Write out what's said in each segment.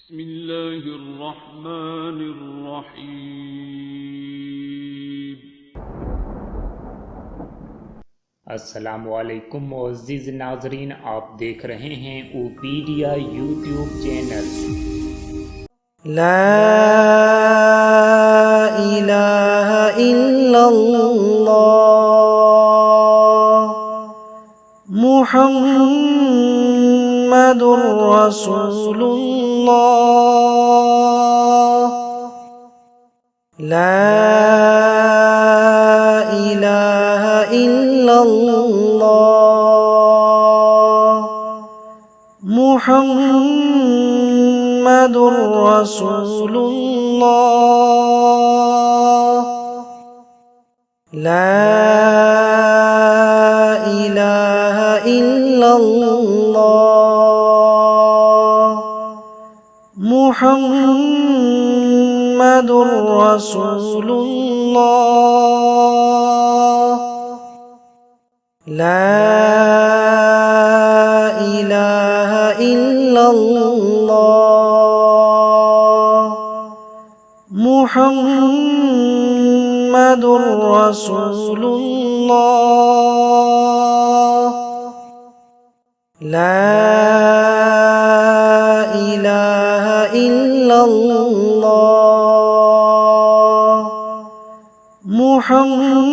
بسم الله الرحمن الرحیم۔ अस्सलामुअलैकुम मुअज़्ज़िज़ नाज़रीन, आप देख रहे हैं ओपीडिया यूट्यूब चैनल। لا إله إلا الله محمد رسول الله لا إله إلا الله محمد رسول الله لا إله إلا الله محمد رسول الله لا إله إلا الله محمد رسول الله لا إله إلا الله محمد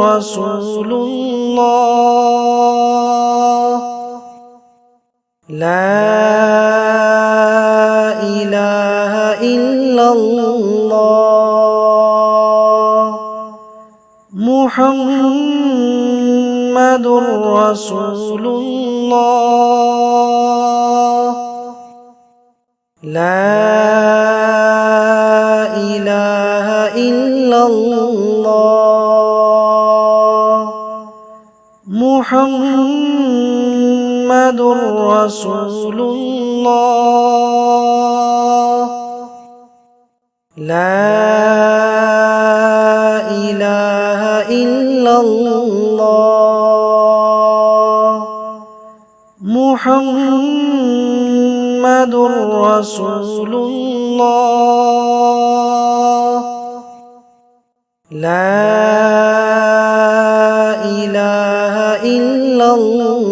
رسول الله لا إله إلا الله محمد رسول الله لا إله إلا الله محمد رسول الله لا إله إلا الله محمد رسول الله لا إله إلا الله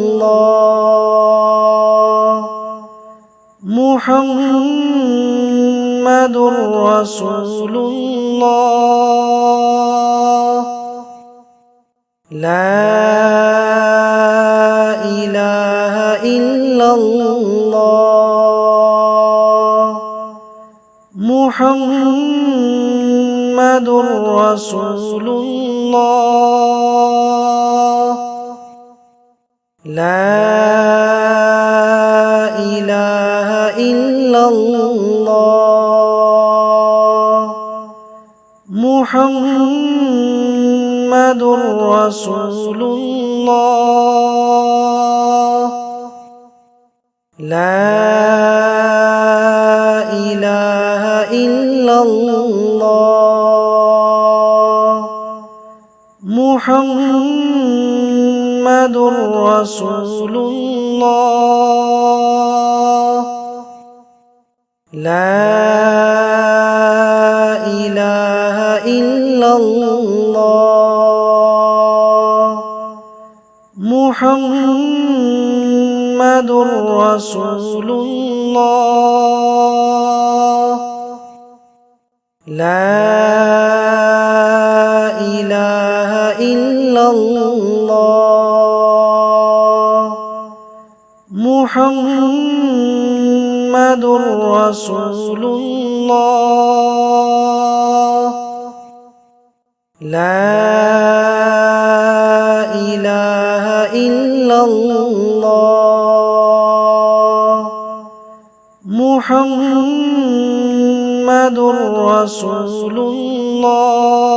محمد رسول الله لا إله إلا الله محمد رسول الله لا إله إلا الله محمد رسول الله لا إله إلا الله محمد رسول الله لا إله إلا الله محمد رسول الله لا إله إلا الله محمد رسول الله لا إله إلا الله محمد رسول الله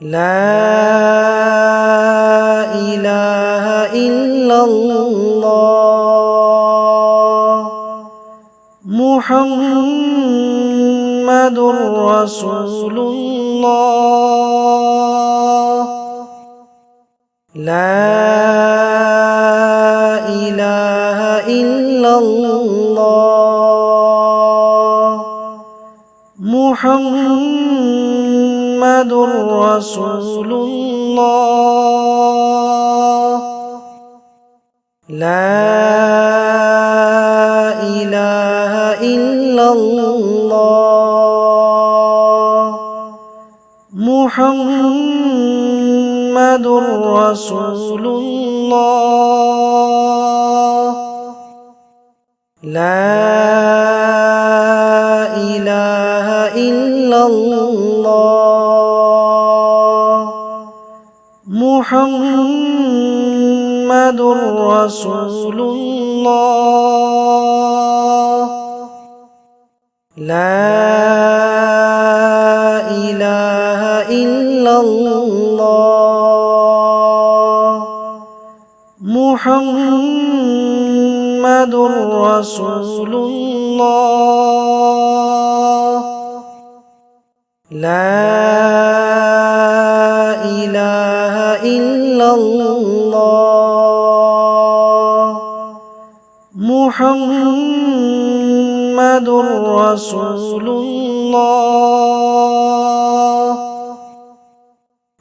لا إله إلا الله محمد رسول الله لا إله إلا الله محمد رسول الله لا إله إلا الله محمد رسول الله لا إله إلا الله محمد رسول الله لا إله إلا الله محمد رسول الله لا إله إلا الله محمد رسول الله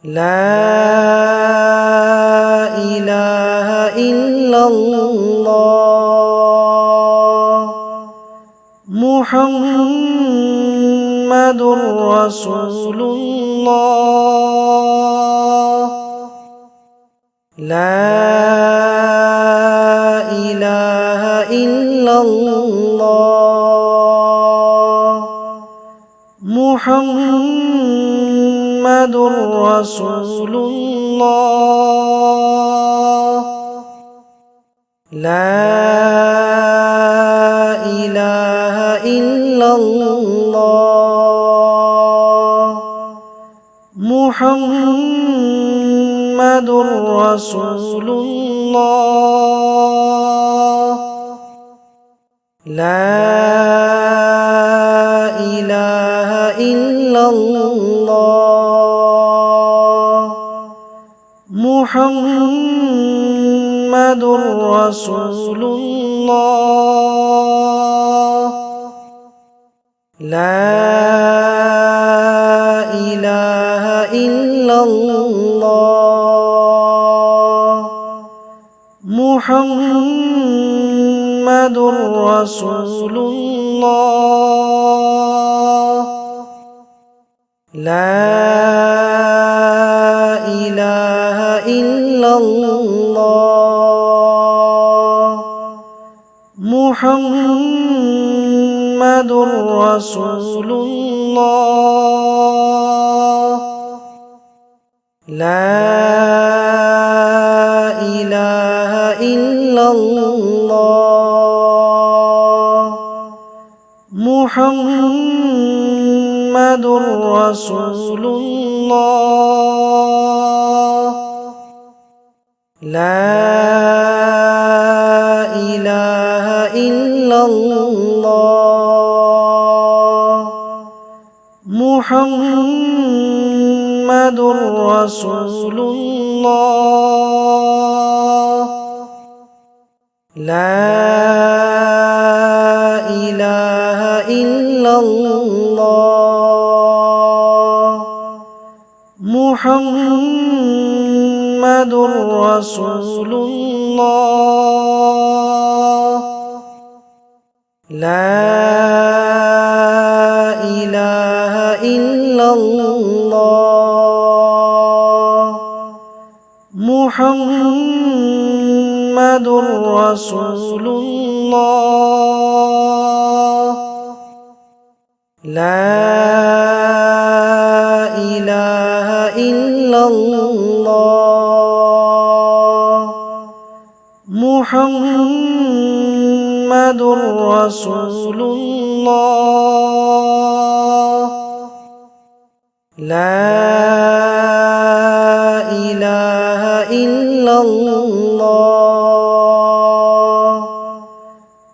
لا إله إلا الله محمد رسول الله لا إله إلا الله محمد رسول الله لا إله إلا الله محمد رسول الله لا إله إلا الله محمد رسول الله لا إله إلا الله محمد رسول الله لا إله إلا الله محمد رسول الله لا إله إلا الله محمد رسول الله لا إله إلا الله محمد رسول الله لا إله إلا الله محمد رسول الله لا إله إلا الله محمد رسول الله لا إله إلا الله محمد رسول الله لا إله إلا الله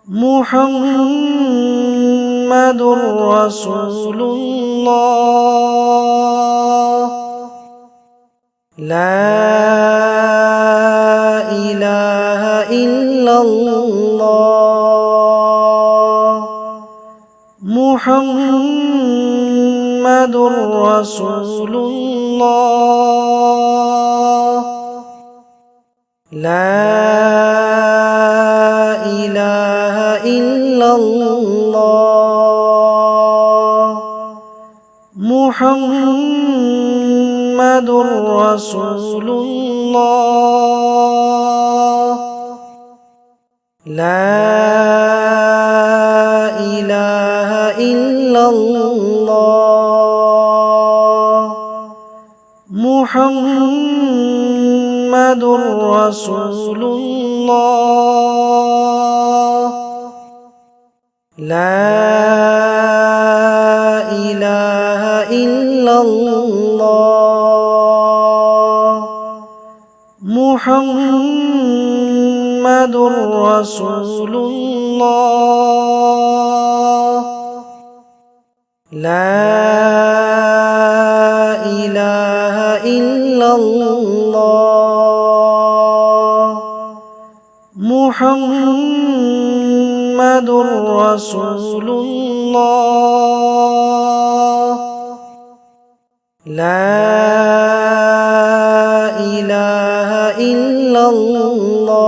محمد رسول الله لا إله إلا الله محمد رسول الله لا إله إلا الله محمد رسول الله لا إله إلا الله محمد رسول الله لا إله إلا الله محمد رسول الله لا إله إلا الله محمد رسول الله لا إله إلا الله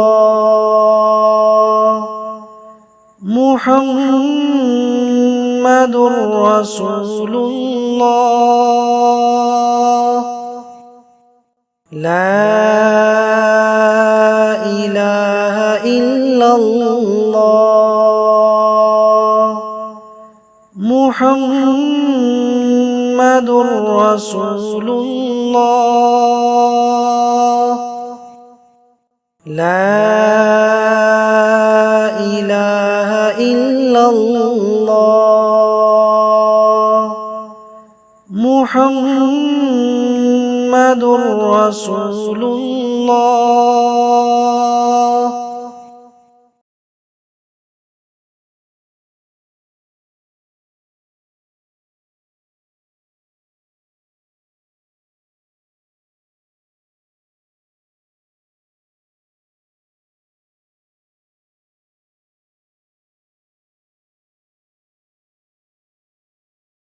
محمد رسول الله لا إله إلا الله محمد رسول الله لا إله إلا الله محمد رسول الله